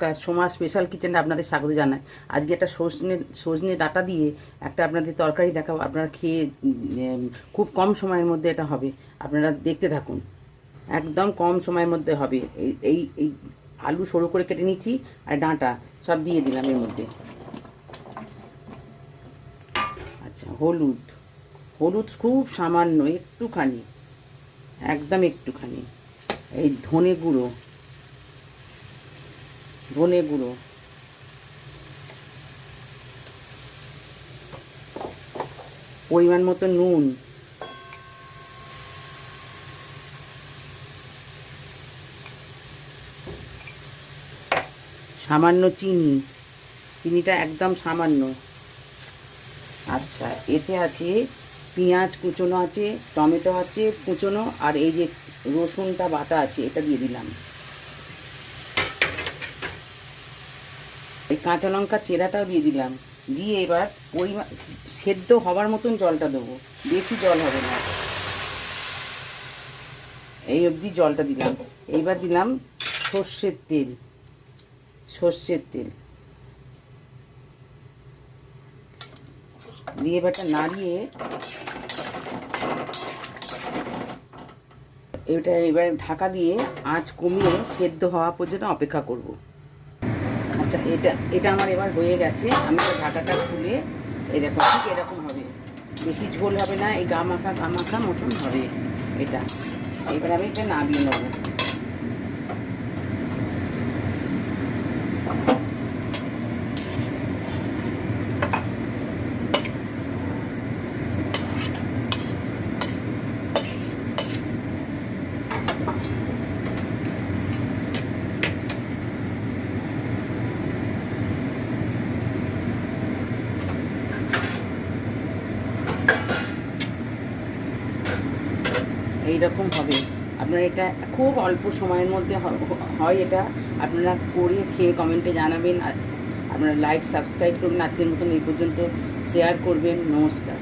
নমস্কার, সোমা স্পেশাল কিচেনে আপনাদের স্বাগত জানাই। আজকে একটা সজনে ডাঁটা দিয়ে একটা আপনাদের তরকারি দেখাবো। আপনারা খেয়ে খুব কম সময়ের মধ্যে এটা হবে। আপনারা দেখতে থাকুন, একদম কম সময়ের মধ্যে হবে। এই এই এই আলু সরু করে কেটে নিচ্ছি, আর ডাঁটা সব দিয়ে দিলাম এর মধ্যে। আচ্ছা, হলুদ হলুদ খুব সামান্য, একটুখানি, একদম একটুখানি। এই ধনে গুঁড়ো পরিমাণ মতো নুন, সামান্য চিনি, চিনিটা একদম সামান্য। আচ্ছা, এতে আছে পেঁয়াজ কুচোনো আছে, টমেটো আছে কুচোনো, আর এই যে রসুনটা বাটা আছে এটা দিয়ে দিলাম। এই কাঁচা লঙ্কা চেরাটাও দিয়ে দিলাম। দিয়ে এবার পরিমাণ সেদ্ধ হওয়ার মতন জলটা দেবো, বেশি জল হবে না, এই অবধি জলটা দিলাম। এইবার দিলাম সর্ষের তেল, দিয়ে এবারটা নাড়িয়ে এবার ঢাকা দিয়ে আঁচ কমিয়ে সেদ্ধ হওয়া পর্যন্ত অপেক্ষা করব। আচ্ছা, এটা আমার এবার হয়ে গেছে। আমি তো ঢাকাটা খুলে এই দেখো, ঠিক এরকম হবে, বেশি ঝোল হবে না, এই গা মাখা মতন হবে এটা। এবার আমি এটা নামিয়ে নেবো। এইরকম হবে। আপনারা এটা খুব অল্প সময়ের মধ্যে হয় এটা। আপনারা করে খেয়ে কমেন্টে জানাবেন। আপনারা লাইক সাবস্ক্রাইব করবেন। আজকের মতন এই পর্যন্ত শেয়ার করবেন। নমস্কার।